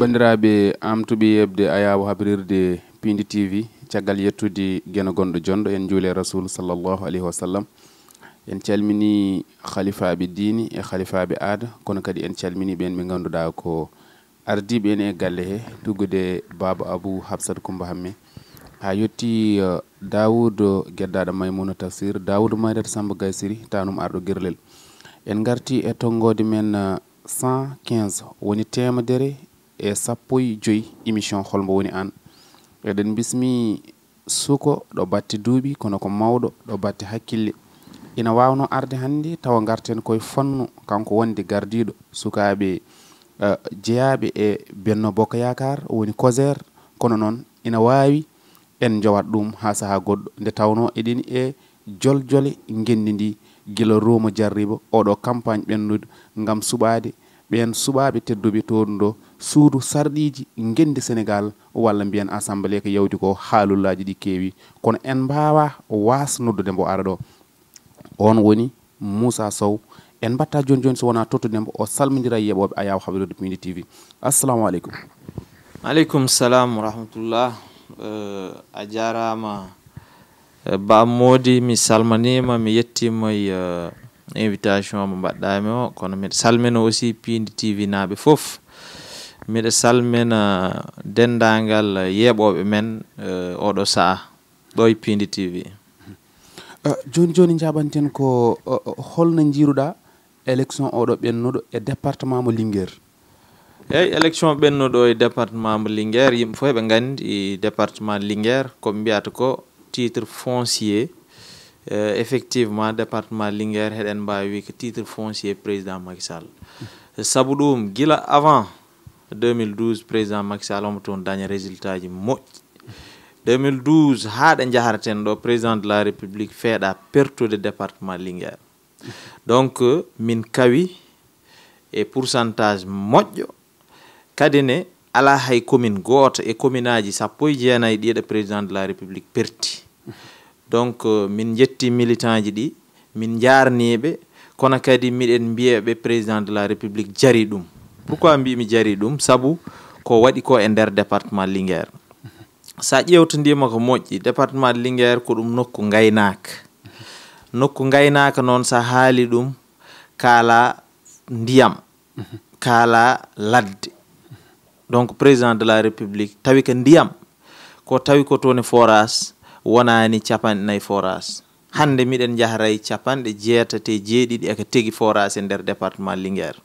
bandiraɓe amtuɓe yebde ayawo habrirde Pindi TV caggal yettude geno gonɗo jondo en juule rasul sallallahu alayhi wa sallam en calmini khalifaɓe diini e khalifaɓe aada kono kadi en calmini ɓen ɓe ganduɗa ko ardiɓe en e galle he tuggude baba abou habsat coumba hamme ha yetti Daoud geddaɗo Maymouna Tafsir Daoud Maydata Samba Gaysiri tanum arɗo guerlel en garti e tongode men 115 woni temedere e sappoy joyi émission holmo woni an eɗen bismi suko ɗo batti duuɓi kono ko mawɗo ɗo batti hakkille ina wawno arde hannde tawa garten koye fannu kanko wonde gardiɗo sukaɓe jeeyaɓe e Benno Bokk Yakar woni COSER kono noon ina wawi en jowat ɗum ha saaha goɗɗo nde tawno eɗen e joljole gendidi gila Roma jarriba oɗo campagne ɓennude ngam suɓade ɓen suɓaɓe tedduɓe toon ɗo suudu sarɗiji gendi Sénégal walla mbiyen assemblée ko yawti ko haalullaji ɗi keewi kono en mbawa wasnoddude mbo ara ɗo on woni Moussa SOW en batta joni joni so wona tottudembo o salmodira yeɓoɓe ayaw habrirde Pindi TV. Assalamu aleykum. Aleykum salam wa rahmatullah. A jarama Ba Modi, mi salmanima mi yettima invitation mo mbaɗɗami o kono miɗa salmina aussi Pindi TV naaɓe fof miɗa salmina dendagal yeɓoɓe men oɗo saaha ɗo e Pindi TV. Joni joni jaɓanten ko holno jiruɗa élection oɗo ɓennuɗo e département mo Linguére? Eyyi élection ɓennuɗo e département mo Linguére yimɓe fof ɓe gandi département Linguére koɓe mbiyata ko titre foncier effectivement département Linguére heɗen mbawi wi ko titre foncier président Macky Sall saabu ɗum gila avant 2012 président Macky Sall omo toon daña résultat ji moƴƴi 2012 haɗe jaharaten ɗo président de la république feeɗa pertude département Linguére donc min kawi e pourcentage moƴƴo kadi ne ala hay commune goto e commune aji sappo e jeenayyi ɗiɗo président de la république perti donc min jetti militant ji ɗi min jarniɓe kono kadi miɗen mbiyaɓe président de la république jari ɗum pourquoi mbimi jari ɗum saabu ko waɗi ko e nder département Linguére sa ƴewtodima ko moƴƴi département Linguére ko ɗum nokku gaynaka noon sa haali ɗum kaala ndiyam kaala ladde donc président de la république tawi ko ndiyam ko tawi ko toon e forage wonani capanɗe 4 forage hande miɗen jaharay capanɗe jeeɗiɗi eko tegi forage e nder département Linguére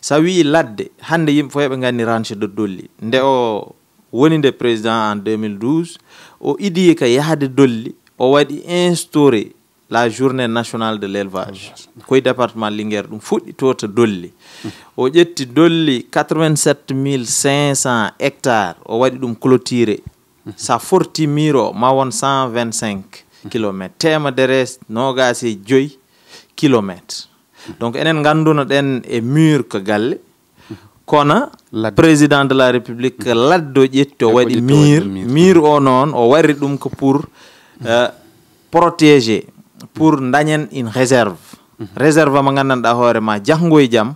sa wi ladde hande yimɓe fof ɓe gandi ranche de Dolly nde o woni nde président en 2012 o idi ka yahde Dolly o waɗi instauré la journée nationale de l'élevage koye département Linguére ɗum fuɗɗi to to Dolly o ƴetti Dolly 87 500 hectares o waɗi ɗum clôturé sa forti miro ma won 125 kilométres temedere nogas e 5 kilométres donc enen ganduno ɗen e mur ko galle kono président de la république laddo ƴetti o waɗi mur o noon o warri ɗum ko pour protéger pour dañen une réserve réserve mo gandanɗa hoore ma janggo e jaam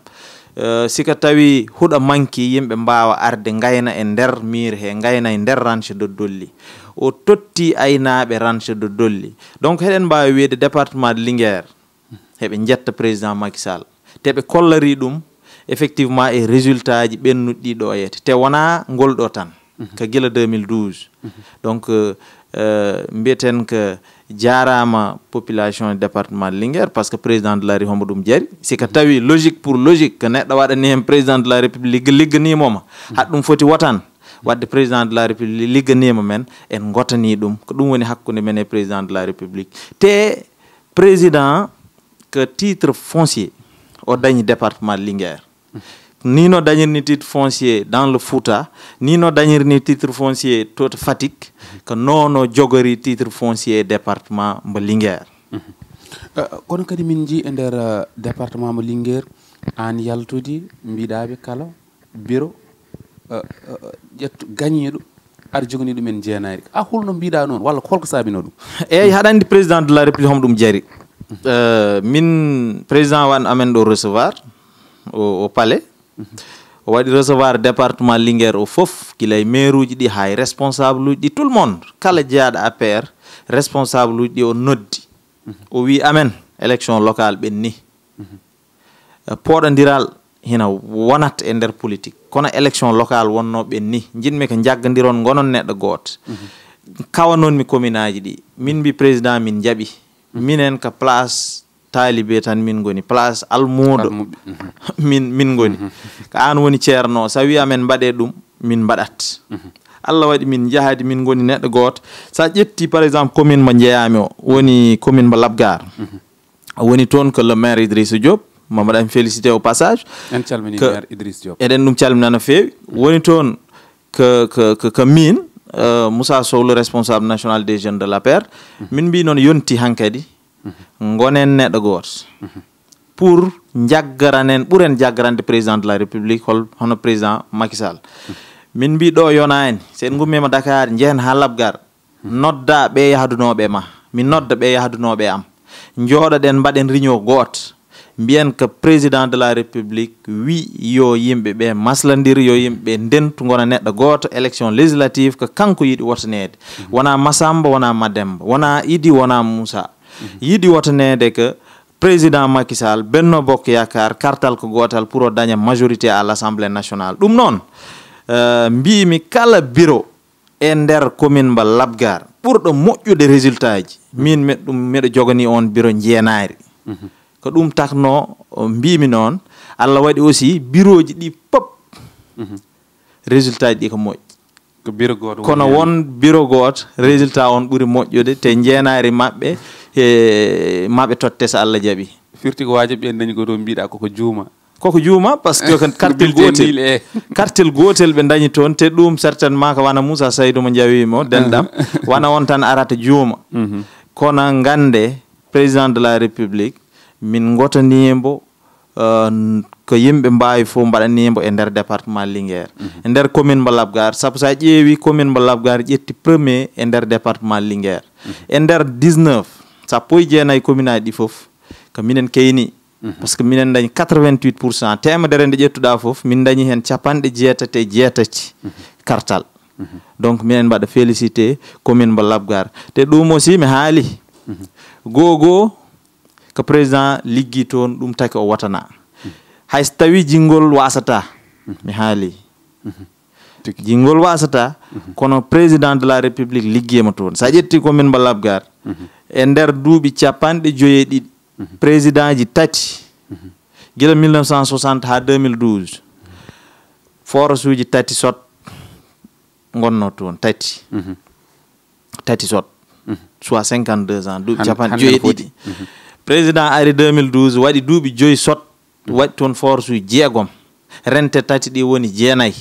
sika tawi huuɗo manki yimɓe mbawa arde gayna e nder mur he gayna e nder ranche de Dolly o totti aynaɓe ranche de Dolly donc heɗen mbawi wiide département de Linguére heɓe jetta président Macky Sall teɓe kollari ɗum effectivement e résultat ji ɓennuɗi ɗo yete te wona ngol ɗo tan ko gila 2012 donc mbiyeten ko jarama population département Linguére parce que président de la République homo ɗum jari sika tawi logique pour logique ko neɗɗo waɗani hen président de la République ligganimoma haɗ ɗum foti wotan wadde président de la République ligganima men en gotani ɗum ko ɗum woni hakkude men e président de la République te président que titre foncier o dañi département Linguére ni no dañirni titre foncier dans le Fouta ni no dañirni titre foncier to Fatick ko nono jogori titre foncier département mo Linguére kono kadi min ji e nder département mo Linguére an yaltude mbiɗaɓe kala bureau ƴettu gañiɗo aɗa jogani ɗumen jeenayri a holno mbiɗa noon walla holko saabino ɗum? eyyi haɗa andi président de la république homo ɗum jari min président wan amen ɗo recevoir au palais o waɗi recevoir département Linguère o fof gila e maire uji ɗi hay responsable uji ɗi tout le monde kala jeyaɗo APR responsable uji ɗi o noddi o wi amen élection locale ɓenni poɗodiral hina wonat e nder politique kono élection locale wonno ɓenni jinmi ko jaggodiron gonon neɗɗo goto kawanonmi commune aji ɗi min mbi président min jaaɓi minen ko place talibé tan min goni place almudo min goni ko an woni ceerno sa wi amen mbaɗe ɗum min mbaɗat Allah waɗi min jahadi min goni neɗɗo goto sa ƴetti par exemple commune mo jeeyami o woni commune mo Labgar woni toon que le maire Idrissa Diop mamaɗami félicité au passage en calmini maire Idrissa Diop eɗen ɗum calmina no feewi woni toon que min Moussa SOW le responsable national des jeunes de l'APR min mbi noon yonti hankadi gonen neɗɗo goto pour jaggaranen ɓuuren jaggarande président de la république hono président Macky Sall min mbi ɗo yona en sen gummima Dakar jehen ha Labgar nodda ɓe yahdunoɓe ma min nodda ɓe yahdunoɓe am jooɗoɗen mbaɗen réunion goto mbiyen que président de la république wi yo yimɓe ɓe masladir yo yimɓe ndentu gona neɗɗo goto élection législative ko kanko yiiɗi wotanede wona Massamba wona Mademba wona Idi wona Moussa yiiɗi wotanede que président Macky Sall Benno Bokk Yakar kartal ko gotal pour o daña majorité à l'Assemblée nationale ɗum noon mbimi kala bureau e nder commune mba Labgar ɓurɗo moƴƴude résultat ji min meɗo jogani on bureau jeenari ko ɗum takno mbimi noon Allah waɗi aussi bureau ji ɗi pop résultat ji ɗi ko moƴƴi kono won bureau goto résultat on ɓuuri moƴƴude te jeenari maɓɓe maɓe totte so Allah jaaɓi firti ko wajiɓe en dañi ko to mbiɗa koko juuma par ce que kartel gotel ɓe dañi toon te ɗum certainement ko wana Moussa Saydou mo jawimo denɗam wana on tan arata juuma kono gande président de la république min gotanimbo ko yimɓe mbawi fof mbaɗanimbo e nder département Linguère e nder commune mbo Labgar saabu sa ƴeewi commune mbo Labgar ƴetti premier e nder département Linguère e nder 19 sappo e jeenayyi commune aji ɗi fof ko minen keyni par ce que minen dañi 88% temedere nde ƴettuɗa fof min dañi hen 87 kartal donc minen mbaɗa félicité commune mbo Labgar te ɗum aussi mi haali gogo ko président liggi toon ɗum taki o watana hay so tawi jinngol wasata mi haali jinngol wasata kono président de la république liggiyema toon sa ƴetti commune mbo Labgar e nder duuɓi 50 président ji tati gila 1960 ha 2012 force uji tati sot gonno toon tati sot soit 52 ans duuɓi 50 président ari 2012 waɗi duuɓi 5 sot waɗi toon force uji 6 rente tati ɗi woni 9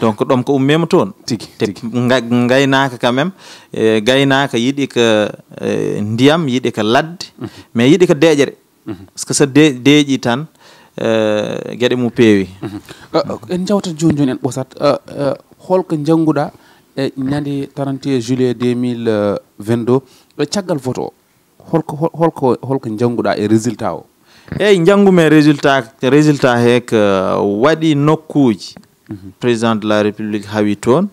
donc ɗum ko ummema toon te gaynaka quand même gaynaka yiiɗi ko ndiyam yiiɗi ko ladde mais yiiɗi ko deƴere parce que so deeƴi tan gueɗe mum peewi en jawtat joni en ɓosat holko jangguɗa e ñande 31 juillet 2022 caggal vote o holko jangguɗa e résultat o eyyi janggume résultat he ko waɗi nokkuji président de la république hawi toon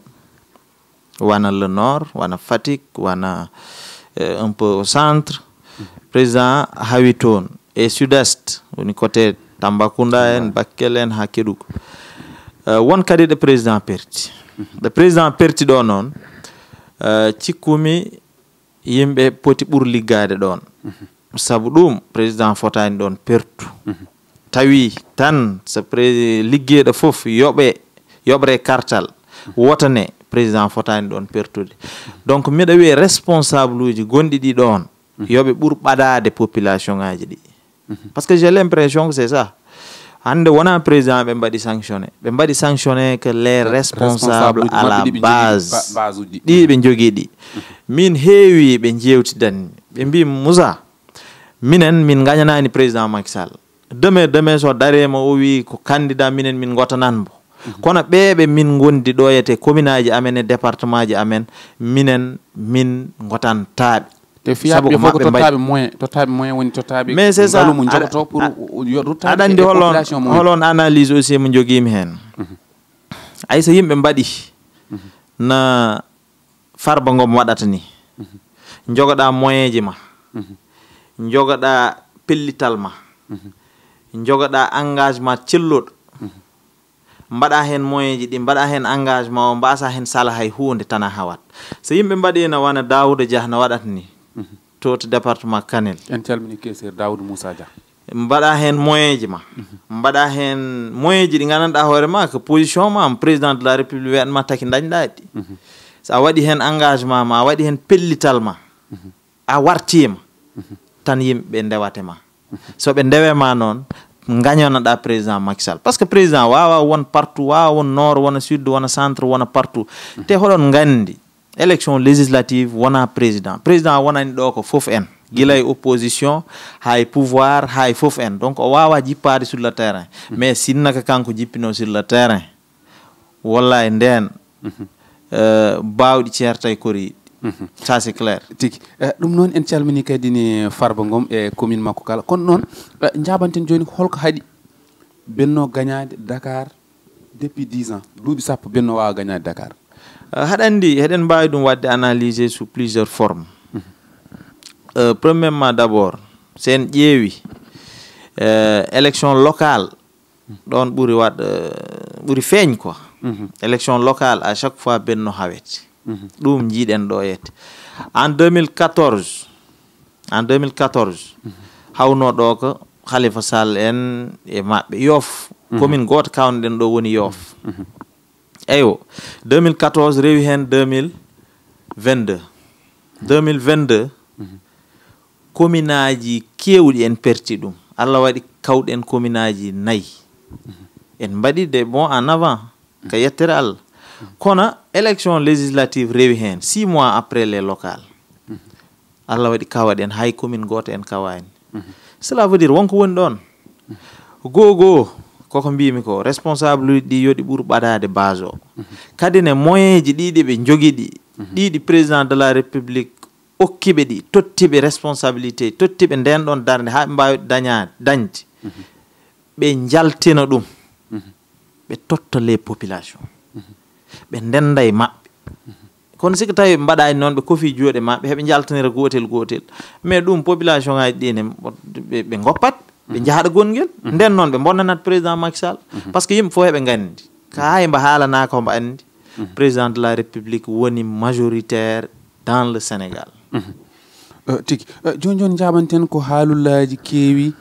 wana le nord wana Fatick wana un peu au centre président hawi toon e sud-est woni côté Tambacounda en Bakel en ha Kédougou won kadi ɗo président perti ɗo président perti ɗo noon cikkumi yimɓe poti ɓuur liggade ɗon saabu ɗum président fotani ɗon pertu tawi tan so liggeɗo fof yoɓre kartal wotane président fotani ɗon pertude donc mbiɗa wiya responsable uji gonɗi ɗi ɗon yoɓe ɓuur ɓaɗade population ngaji ɗi par ce que j'ai l'impression que c'est ça hande wona président ɓe mbaɗi sanctionné que les responsables à la base ɗi ɓe jogui ɗi min heewi ɓe jewtidanmi ɓe mbi Moussa minen min gañanani président Macky Sall deme so darema o wi ko candidat minen min gotananmo kono ɓeɓe min gondi ɗo yete commune aji amen e département ji amen min gotantaɓe te fiyaɓe fof ko tottaɓe moyen woni tottaɓe mais c'est ça mum jogoto pour ruttade aɗa andi holon analyse aussi mo joguimi hen ay so yimɓe mbaɗi na Farba Ngom waɗata ni jogoɗa moyen ji ma jogoɗa pellital ma jogoɗa engagement celluɗo mbaɗa hen moyen ji ɗi mbaɗa hen engagement o mbasa hen sala hay hunde tana hawat so yimɓe mbaɗi na wana Daouda Dia no waɗata ni to département Kanel en calmini kesir Daoudou Moussa Dia mbaɗa hen moyen ji ma mbaɗa hen moyen ji ɗi gandanɗa hoore ma ko position ma président de la république wiyanma taki dañɗa ɗi so a waɗi hen engagement ma a waɗi hen pellital ma a wartima tan yimɓe ndewatema soɓe ndewema noon gañonoɗa président Macky Sall par ce que président wawa won partout wawa won nord wona sud wona centre wona partout te hoɗon gandi élection législative wona président wonani ɗo ko foof en guilay opposition hay pouvoir hay foof en donc o wawa jippade sur le terrain mais sinnaka kanko jippino sur le terrain wallahi nden bawɗi ceerta e kori ça c'est clair tigi ɗum noon en calmini kadi ni Farba Ngom e commune makko kala kono noon jabanten joni holko haɗi benno gagnade Dakar depuis 10 ans duuɓi sappo benno wawa gagnade Dakar haɗa andi heɗen mbawi ɗum wadde analyser sous plusieurs formes premièrement d'abord sen ƴeewi élection locale ɗon ɓuuri waɗ ɓuuri feeñ quoi élection locale à chaque fois benno hawete ɗum jiiɗen ɗo yette en 2014 hawno ɗo ko Khalifa Sall en e maɓɓe Yoff commune goto kawnoɗen ɗo woni Yoff eyo 2014 rewi hen 2022 commune aji kewɗi en perti ɗum Allah waɗi kawɗen commune aji 4 en mbaɗi des bons en avant ko yettere Allah kono élection législative rewi hen 6 mois après les locales Allah waɗi kawaɗen hay commune goto en kawani cela veut dire wonko woni ɗon gogo koko mbimi ko responsable ɗi yoɗi ɓuur ɓadade base o kadi ne moyen ji ɗiɗi ɓe joguiɗi ɗiɗi président de la république okkiɓe ɗi tottiɓe responsabilité tottiɓe nden ɗon darde ha ɓe mbawi dañde ɓe jaltina ɗum ɓe totta les populations ɓe ndenda e maɓɓe kono siko tawi ɓe mbaɗani noon ɓe kofi jooɗe maɓɓe heɓe jaltinira gotel mais ɗum population ngaji ɗine ɓe goppat ɓe jahaɗa gonguel nden noon ɓe bonnanat président Macky Sall par ce que yimɓe fof heɓe gandi ka hay mbo haalana ko mbo andi président de la république woni majoritaire dans le Sénégal tigi joni joni jaɓanten ko haalullaji keewi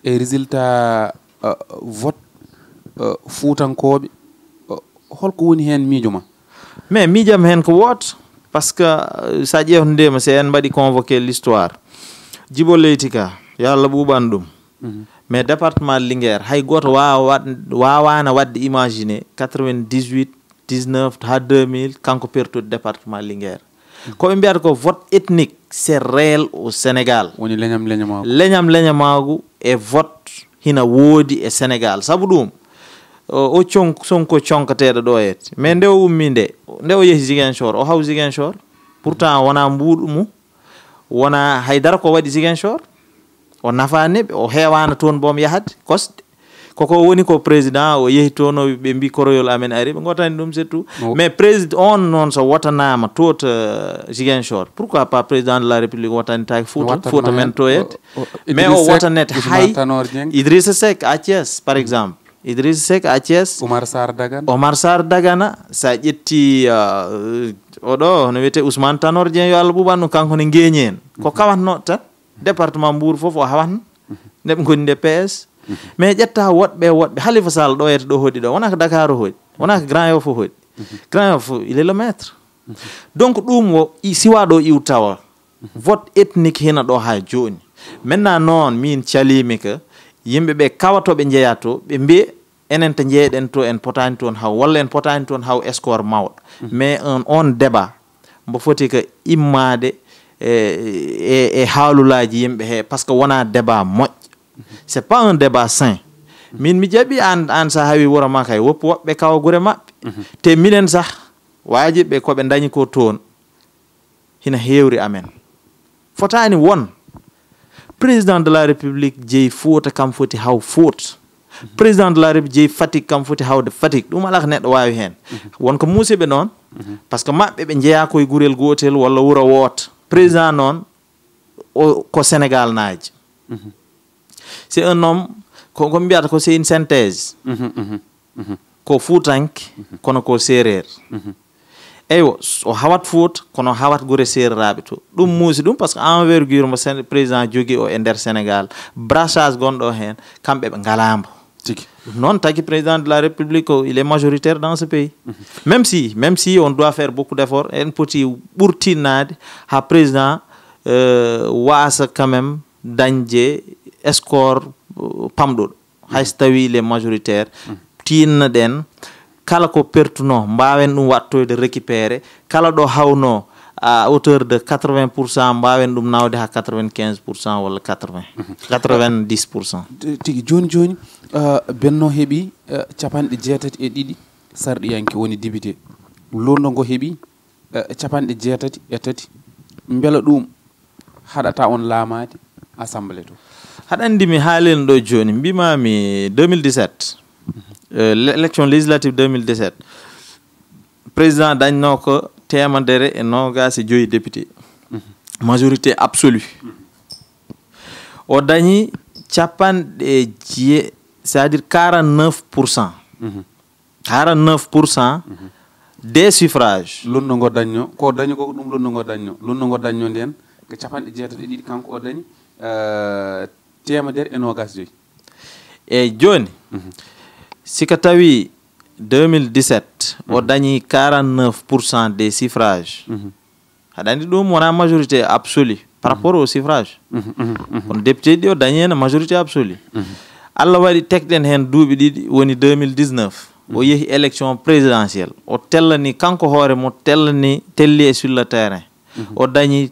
e résultat vote fuutankoɓe holko woni hen miijo ma mais miijam hen ko woto par ce que sa ƴewtodema si en mbaɗi convoqué l'histoire Djibo Leyti Ka yo Allah ɓuuɓan ɗum mais département Linguére hay goto wawana wadde imaginer 98 19 ha 2000 kanko pertude département Linguére koɓe mbiyata ko vote ethnique c'est réel au Sénégal woni leñam leñamagu e vote hina woodi e Sénégal saabu ɗum o sonko conkateɗo ɗo yette mais nde o ummi nde o yeehi Ziguinchor o haw Ziguinchor pourtant wona mbuɗu mum wona haydara ko waɗi Ziguinchor o nafani ɓe o heewana toon boom yahade kosɗe koko woni ko président o yehi toon o ɓe mbi koroyol amen ari ɓe gotani ɗum c'est tout mais président on noon so wotanama to to Ziguinchor pourquoi pas président de la république wotanitaki Fouta men to yette mais o wotanete hay Idrissa Seck à Thiès par exemple Idrissa Seck à Thiès Oumar Sarr Dagana sa ƴetti oɗo no wiyete Ousmane Tanor Dieng yo Allah ɓuɓanno kanko ne geeñi en ko kawatno tan département Mbour foof o hawatno nde ɓe goni nde PS mais ƴetta woɗɓe Khalifa Sall ɗo yetta ɗo hoɗi ɗo wona ko Dakar o hoɗi wona ko Grand Yoff o hoɗi Grand Yoff il est le maître donc ɗum o siwa ɗo iwtawa vote ethnique hina ɗo ha joni maintenant noon min calimi que yimɓeɓe kawatoɓe jeeya to ɓe mbiye enen to jeeɗen to en potani toon haw walla en potani toon haw score mawɗo mais on débat mbo foti ko immade e haalulaji yimɓe he par ce que wona débat moƴƴo c'est pas un débat sain min mi jaɓi an sa hawi wuro ma kay woppu woɓɓe kawa gure maɓɓe te minen sah wajiɓe koɓe dañi ko toon hina hewri amen fotani won président de la république jeeyi Fouta kam foti haw Fouta président de la république jeeyi Fatick kam foti hawde Fatick ɗum ala ko neɗɗo wawi hen wonko musidɓe noon par ce que maɓɓe ɓe jeeya koye gurel gotel walla wuro woota président noon ko Sénégal naaji c'est un homme ko mbiyata ko c'est une synthèse ko Foutanke kono ko séréer eywo o hawat Fouta kono hawat gure serraɓe to ɗum muusi ɗum par ce que envergure mo président jogui o e nder Sénégal brassage gonɗo hen kamɓe ɓe ngalambo non tagi président de la République il est majoritaire dans ce pays même si on doit faire beaucoup d'efforts en poti ɓurtinnade ha président wasa quand même dañde score pamɗuɗo hayso tawi il est majoritaire tinna ɗen kala ko pertuno mbawen ɗum wattoyde récupéré kala ɗo hawno à hauteur de 80% mbawen ɗum nawde ha 95% walla 90%. tigi joni benno heeɓi capanɗe jeetati e ɗiɗi sarɗiyanke woni député londo ngo heeɓi capanɗe jeetati e tati beela ɗum haɗata on laamade assemblée to haɗa andi mi haalino ɗo joni mbimami 2017 l'élection législative 2017 président dañno ko temedere e nogas e joyi député majorité absolue o dañi capanɗe c'est à dire 49% 49% des suffrages lonno ngo dañno ko dañi ko ɗum lonno ngo dañno nden ko capanɗe jeetati e ɗiɗi kanko o dañi temedere e nogas joyi e joni sika tawi 2017 o dañi 49% des suffrages haɗa andi ɗum wona majorité absolue par rapport au suffrage kono député ɗi o dañi hen majorité absolue Allah waɗi tekɗen hen duuɓi ɗiɗi woni 2019 o yeehi élection présidentielle o tellani kanko hoore mo telli e sur le terrain o dañi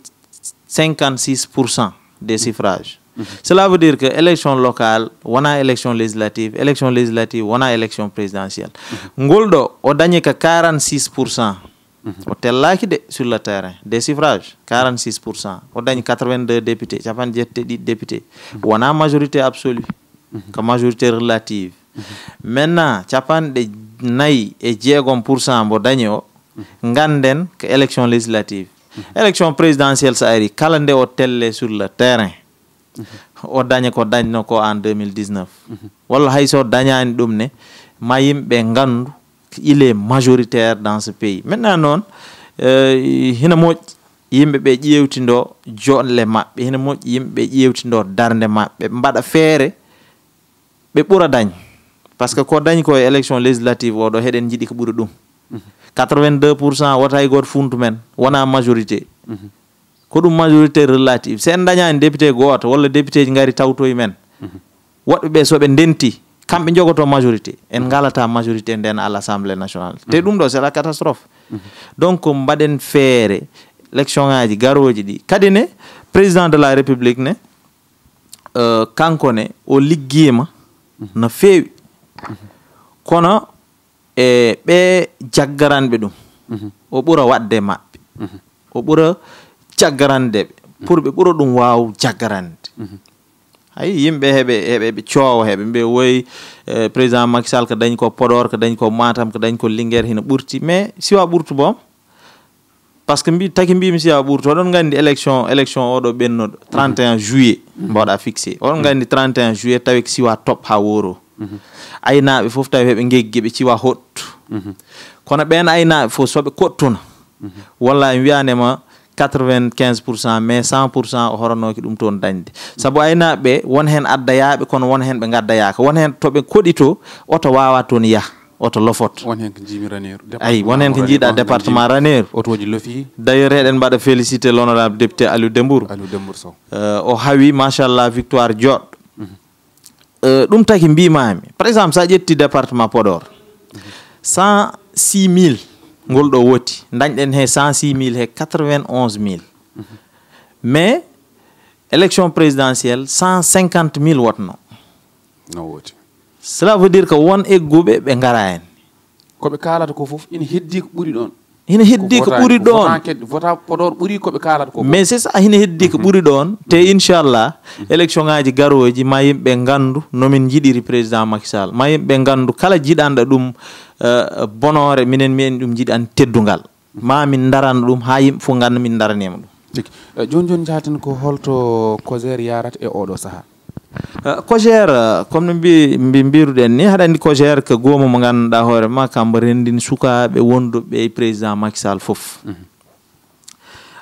56% des suffrages cela veut dire que élection locale wona élection législative wona élection présidentielle ngolɗo o dañi ka 46% o tellaki de sur le terrain des suffrages 46% o dañi 82 députés capanɗe jeetati députés wona majorité absolue ko majorité relative maintenant capanɗe 4% mbo dañi o ganden ko élection législative élection présidentielle so ari kala nde o telle sur le terrain o daña ko dañno ko en 2019 walla hayso dañani ɗum ne ma yimɓe gandu il est majoritaire dans ce pays maintenant noon hina moƴƴi yimɓeɓe ƴewtindo jonle maɓɓe hina moƴƴi yimɓeɓe ƴewtindo darde maɓɓe mbaɗa feere ɓe ɓuura dañ par ce que ko dañi ko e élection législative oɗo heɗen jiiɗi ko ɓuuri ɗum 82% wota hay goto funtu men wona majorité ko ɗum majorité relative se en dañani député goto walla député ji gari tawtoye men woɓɓe ɓe soɓe ndenti kamɓe jogoto majorité en galata majorité nden à l'Assemblée nationale te ɗum ɗo c'est la catastrophe donc mbaɗen feere élection ngaji garoji ɗi kadi ne président de la république ne kanko ne o liggima no feewi kono e ɓe jaggaranɓe ɗum o ɓuura wadde maɓɓe o ɓuura jaggarande ɓe pour ɓe ɓuura ɗum waw jaggarande ayi yimɓe heɓe coowa heɓe mbiya woyi président Macky Sall ko dañi ko Podor ko dañi ko Matam ko dañi ko Linguére hino ɓurti mais siwa ɓurtu boom par ce que taki mbimi siwa ɓurtu oɗon gandi élection oɗo ɓennoɗo 31 juillet mbawɗa fixé oɗon gandi 31 juillet tawi ko siwa top ha woro aynaɓe foof tawi heɓe geggi ɓe ciwa hoɗtu kono ɓen aynaɓe fof soɓe kottuna walla mi wiyanema 95% mais 100% o horanoki ɗum toon dañde saabu aynaɓe won hen addayaɓe kono won hen ɓe gaddayaka won hen toɓe koɗi to oto wawa toon yaaha oto lofoto won hen ko jimi Raneru ayi won hen ko jiiɗa département Raneru otoji lofi d' ailleurs eɗen mbaɗa félicité l'honorable député Aliou Dembourou Sow o hawi machallah victoire joɗɗo ɗum taki mbimami par exemple sa ƴetti département Podor 106 000 ngol ɗo woti dañɗen he 106 000 he 91 000 mais élection présidentielle 150 000 wotno no woti cela veut dire que won egguɓe ɓe ngara hen koɓe kalata ko foof ina heddi ko ɓuuri ɗon hina heddi ko ɓuri ɗon vota Podor ɓuri koɓe kalata ko mais c'est ça hina heddi ko ɓuri ɗon te inchallah élection ngaji garoji ma yimɓe gandu nomin jiɗiri président Macky Sall ma yimɓe gandu kala jiɗanɗo ɗum bonore minen mi en ɗum jiɗi an teddugal ma min daran ɗum ha yimɓe fof ganda min daranima ɗum tigi joni jaten ko holto Cogère yarata e oɗo saaha Cogère comme no mbiruɗen ni haɗa andi Cogère ko gomo mo ganduɗa hoore ma kambo rendini sukaɓe wonduɓe président Macky Sall foof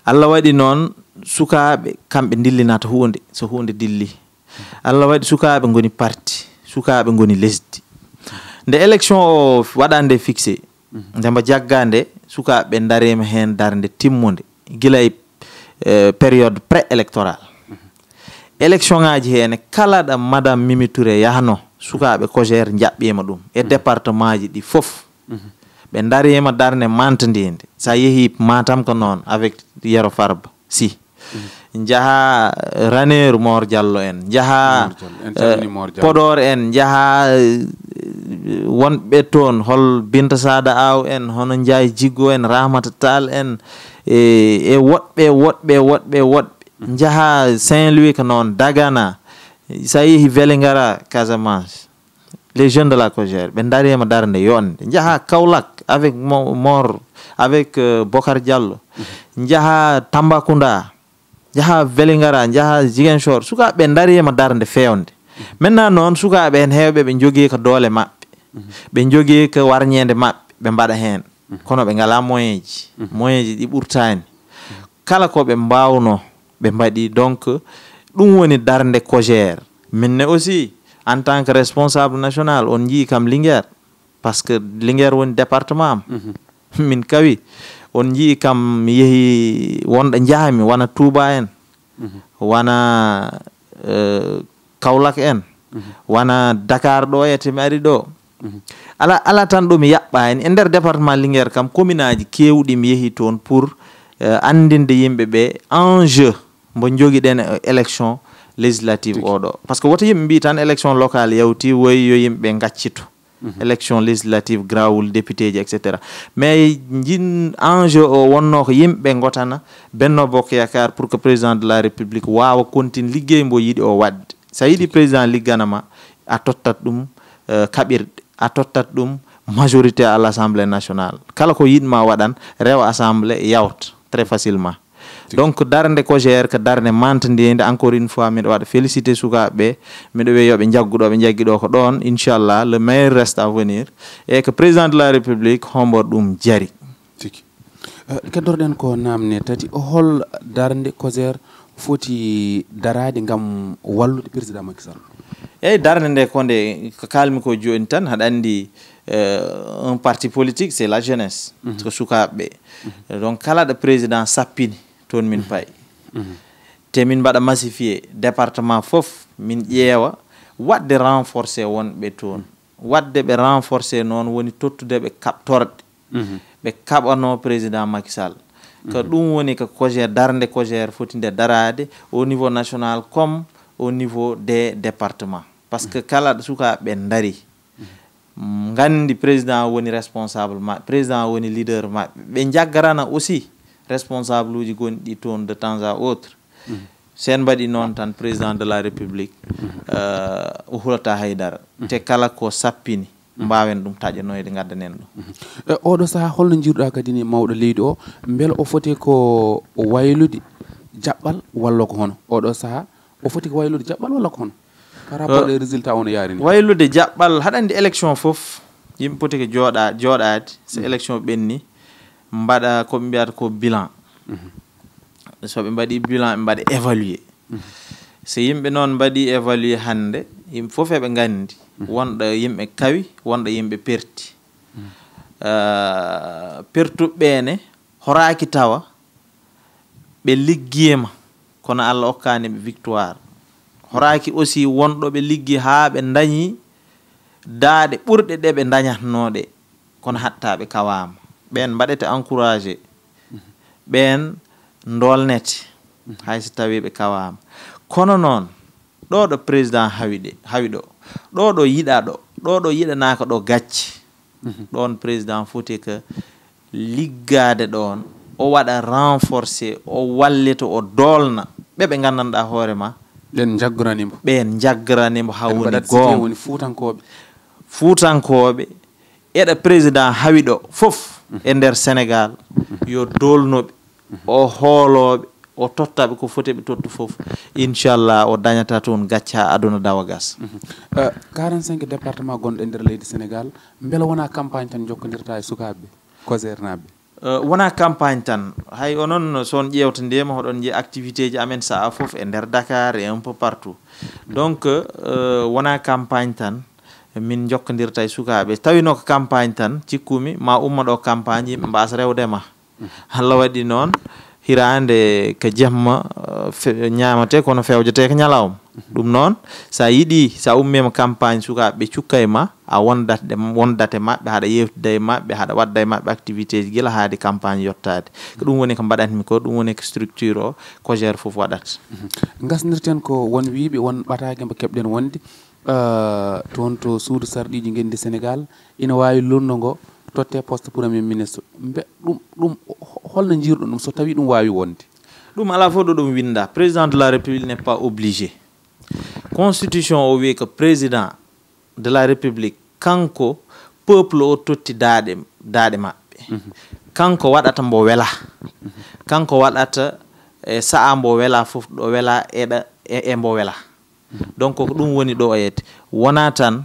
Allah waɗi noon sukaɓe kamɓe dillinata hunde so hunde dilli Allah waɗi sukaɓe goni parti sukaɓe goni lesdi nde élection o waɗande fixé ndemba jaggande sukaɓe darema hen darde timmude guila période pré électoral élection ngaji hene kala ɗo madame Mimi Touré yahno sukaɓe Cogère jaɓɓima ɗum e département ji ɗi foof ɓe darima darde mantadinde sa yeehi Matam ko noon avec Yero Farba si jaha Raneru Mor Diallo en jaha Podor en jaha wonɓe toon hol Binta Sada Aw en hono Ndiaye Jiggo en Rahmata Tall en e woɗɓe jaha Saint-Louis ko noon Dagana sa yeehi Vélingara Casamance les jeunes de la Cogère ɓe darima darde yonde jaha Kaolack avec Mor avec Bocar Diallo jaha Tambacounda jaha Vélingara jaha Ziguinchor sukaɓe darima darde fewnde maintenant noon sukaɓe hen hewɓe ɓe jogui ko doole mabɓe ɓe jogui ko warñede mabɓe ɓe mbaɗa hen kono ɓe ngala moyen ji ɗi ɓurtani kala ko ɓe mbawno ɓe mbaɗi donc ɗum woni darde Cogère minne aussi en tant que responsable national on jii kam Linguère parce que Linguère woni département am min kawi on jii kam mi yeehi wonɗo jahami wona Touba en wona Kaolack en wona Dakar ɗo ete mi ari ɗo ala tan ɗo mi yaɓɓani e nder département Linguère kam commune aji kewɗi mi yeehi toon pour andinde yimɓe ɓe enjeu mbo joguiɗen élection législative oɗo par ce que woto yimɓe mbi tan élection locale yawti woyi yo yimɓe gaccito élection législative grawul député ji etc mais jin enjeu o wonno ko yimɓe gotana Benno Bokk Yakar pour que président de la république wawa continue liggey mbo yiiɗi o wadde sa yiiɗi président ligganama a tottat ɗum kaɓirɗe a tottat ɗum majorité à l'Assemblée nationale kala ko yiɗma waɗan rewa assemblée yawta très facilement donc darde Cogère ko darde mantadinde encore une fois miɗo waɗa félicité sukaɓeɓe miɗo wiya yoɓe jagguɗo ɓe jagguiɗo ko ɗon inchallah le meilleur reste à venir et que président de la république hombo ɗum jari tigi keddorɗen ko namne tati hol darde Cogère foti darade gam wallude président Macky Sall eyyi darde nde ko nde ko kalmi ko joni tan haɗa andi un parti politique c'est la jeunesse ko sukaɓeɓe donc kala ɗo président sappini toon min payi te min mbaɗa massifié département fof min ƴeewa wadde renforcé wonɓe toon wadde ɓe renforcé noon woni tottude ɓe kaɓtorɗe ɓe kaɓano président Macky Sall ko ɗum woni ko Cogère darde Cogère foti nde darade au niveau national comme au niveau des départements par ce que kala ɗo sukaɓe dari gandi président woni responsable maɓɓe président woni leader maɓɓe ɓe jaggarana aussi responsable uji gonɗi toon de temps à autre sen mbaɗi noon tan président de la république o hulata haydara te kala ko sappini mbawen ɗum taƴanoyde gaddanen ɗum oɗo saaha holno jiruɗa kadi ni mawɗo leydi o beele o foti ko waylude jaɓɓal walla ko hono oɗo saaha o foti ko waylude jaɓɓal walla ko hono par rapport e résultat ono yarini waylude jaɓɓal haɗa andi élection fof yimɓe poti ko joɗade so élection ɓenni mbaɗa koɓe mbiyata ko bilan so ɓe mbaɗi bilan ɓe mbaɗa évaluer so yimɓe noon mbaɗi évaluer hande yimɓe fof eɓe gandi wonɗo yimɓe kawi wonɗo yimɓe perti pertuɓɓene horaki tawa ɓe liggiyema kono Allah hokkani ɓe victoire horaki aussi wonɗo ɓe liggi ha ɓe dañi daaɗe ɓurɗe ɗe ɓe dañatnoɗe kono hatta ɓe kawama ɓen mbaɗete encouragé ɓen dolnete hayso tawi ɓe kawama kono noon ɗo ɗo président hawi ɗo yiɗa ɗo yiɗanaka ɗo gacce ɗon président foti ko liggade ɗon o waɗa renforcer o wallita o dolna ɓe gandanɗa hoorema ɓen jaggoranimo ha woni goonga fuutankoɓe eɗa président hawi ɗo fof e nder Sénégal yo dolnoɓe o hooloɓe o tottaɓe ko foti ɓe tottu fof inchallah o dañata toon gacca aduna dawa gas 45 département gonɗo e nder leydi Sénégal beela wona campagne tan jokkodirta e sukaɓe kosernaɓe wona campagne tan hay onon son ƴewta ndema hoɗon je activité ji amen saa fof e nder Dakar et un peu partout donc wona campagne tan min jokkodirta e sukaɓe tawino ko campagne tan cikkumi ma umma ɗo campagne yimɓe mbasa rewdema Allah waɗi noon hirande ko jemma ñamate kono fewjete ko ñalawma ɗum noon sa yiiɗi sa ummima campagne sukaɓe cukka e ma a wondate maɓɓe haɗa yewtida e maɓɓe haɗa wadda e maɓɓe activité ji guila haade campagne yettade ko ɗum woni ko mbaɗatmi ko ɗum woni ko structure o ko gère fof waɗata gasdirten ko won wiiɓe won ɓatake mbo keɓɗen wonde toon to suudu sarɗiji gendi Sénégal ina wawi lonno ngo totte poste premier ministre ɗum holno jiiruɗo ɗum so tawi ɗum wawi wonde ɗum ala fof ɗo ɗum winda président de la république n'est pas obligé constitution o wi ko président de la république kanko peuple o totti daɗe maɓɓe kanko waɗata mbo wela kanko waɗata e sa'a mbo wela fof ɗo wela e mbo wela donc ko ɗum woni ɗo o yette wona tan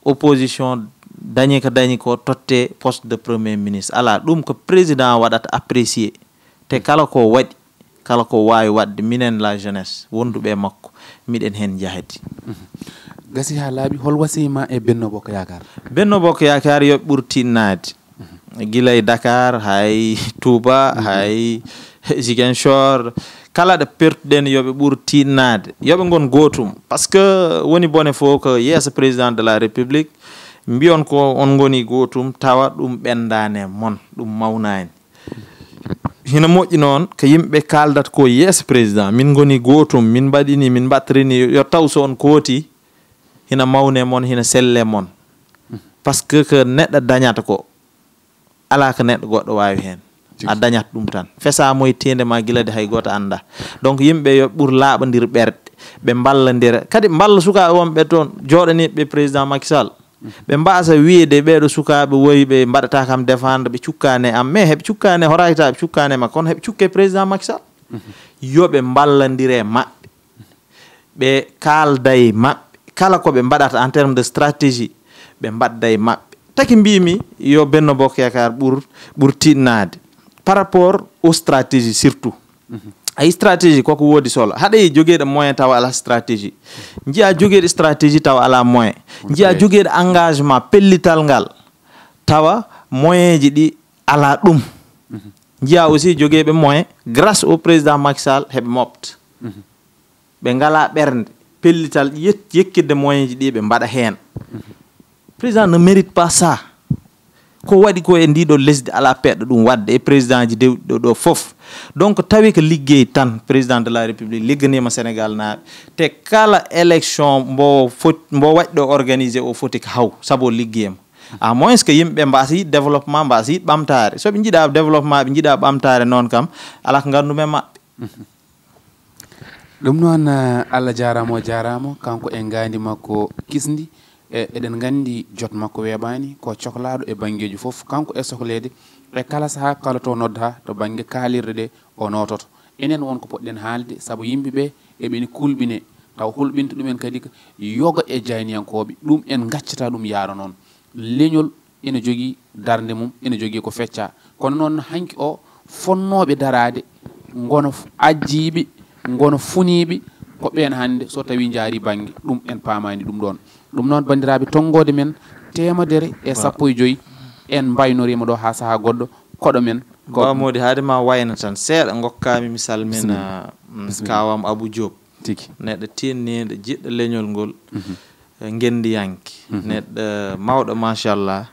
opposition dañi ko totte poste de premier ministre ala ɗum ko président waɗata apprécier te kala ko waɗi kala ko wawi wadde minen la jeunesse wonduɓe makko miɗen hen jahati gasi ha laaɓi hol wasima e Benno Bokk Yakar yoɓe ɓuur tinnade guila e Dakar hay Touba hay Ziguinchor kala ɗo pertuɗen yoɓe ɓuur tinnade yoɓe gon gotum par ce que woni bone fof ko yeeso président de la république mbiyon ko on goni gotum tawa ɗum ɓendane mon ɗum mawnani hina moƴƴi noon ko yimɓe kaldata ko yeeso président min goni gotum min mbaɗini min battirini yo taw so on kooti hina mawne mon hina selle mon par ce que ko neɗɗo dañata ko ala ko neɗɗo goɗɗo wawi hen a dañat ɗum tan fesamo e tende ma guilade hay goto anda donc yimɓe yo ɓuur laaɓodir ɓerɗe ɓe mballodira kadi mballa sukaɓe wonɓe toon joɗaniɓe président Macky Sall ɓe mbasa wiide ɓeɗo sukaɓe woyi ɓe mbaɗata kam défendre ɓe cukkane am mais heɓe cukkane horayta ɓe cukkane ma kono heɓe cukke président Macky Sall yoɓe mballodire maɓɓe ɓe kalda e maɓɓe kala koɓe mbaɗata en terme de stratégie ɓe mbadda e maɓɓe taki mbimi yo Benno Bokk Yakar ɓuur tinnade par rapport aux stratégies surtout ay stratégie koko wodi solo haɗa jogueɗo moyen tawa ala stratégie jiya jogueɗo stratégie tawa ala moyen jiya jogueɗo engagement pellital ngal tawa moyen ji ɗi ala ɗum jiya aussi jogueɓe moyen grâce au président Macky Sall heɓe mofta ɓe ngala ɓernde pellital yekkidde moyen ji ɗi ɓe mbaɗa hen président ne mérite pas ça ko waɗi ko e ndiɗo lesdi ala peɗɗo ɗum wadde e président ji dewɗo ɗo fof donc tawi ko liggey tan président de la république ligganima Sénégal naaɓe te kala élection mbo waɗi ɗo organisé o foti ko haw saabu o liggeyma à moins que yimɓe mbasa yiɗ développement mbasa yiɗ ɓamtare soɓe jiiɗa développement ɓe jiiɗa ɓamtare noon kam ala ko gandumen maɓɓe ɗum noon Allah jarama o jarama kanko e gandi makko kisdi eɗen gandi jot makko weeɓani ko cohlaɗo e banggueji foof kanko e sohlede e kala saaha kala to nodda to banggue kaalirde ɗe o nototo enen wonko poɗɗen haalde saabu yimɓeɓe eɓeni kulɓine taw hulɓinta ɗumen kadi ko yoga e jayniyankoɓe ɗum en gaccata ɗum yaara noon leñol ene jogui darde mum ene jogui ko fecca kono noon hanki o fonnoɓe darade gono ajjiɓe gono funiɓe ko ɓen hande so tawi jaari banggue ɗum en paamani ɗum ɗon ɗum noon bandiraɓe tonggode men 115 en mbaynorima ɗo ha saaha goɗɗo koɗo men bamodi haade ma wayna tan seeɗa gokkami mi salmina kawam Abou Diop tigi neɗɗo tinniɗo jiɗɗo leñol ngol gendiyanke neɗɗo mawɗo machallah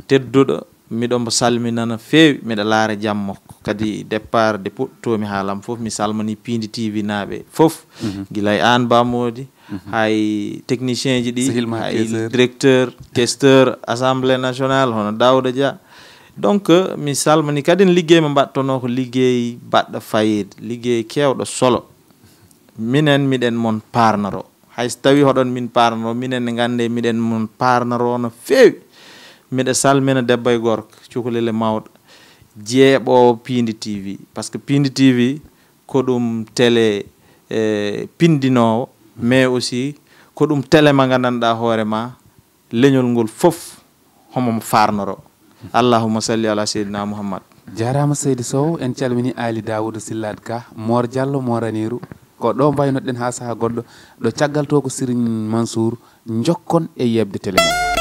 tedduɗo miɗo mbo salmina no feewi miɗa laara jaam makko kadi départ de puɗɗotomi haalam fof mi salmini Pindi TV naaɓe fof guilay an bamodi hay technicien ji ɗi hay directeur questeur assemblée nationale hono Daouda Dia donc mi salmini kadi liggey mo mbattono ko liggey baɗɗo fayide liggey kewɗo solo minen miɗen mon parnaro hayso tawi hoɗon min parnaro minen ne gande miɗen mon parnaro no feewi miɗa salmina debbo e gorko cukalele mawɗo jeeɓowo Pindi TV par ce que Pindi TV ko ɗum télé pindinowo mais aussi ko ɗum télé ma gandanɗa hoorema leñol ngol fof homomo farnoro allahumma salli ala seydina mouhammad. jarama Seydi Sow en calmini Ali Daoudou Sillade Ka Mor Diallo Moraniru ko ɗo mbaynoɗen ha saaha goɗɗo ɗo caggal to ko Serigne Mansour jokkon e yebde télé mo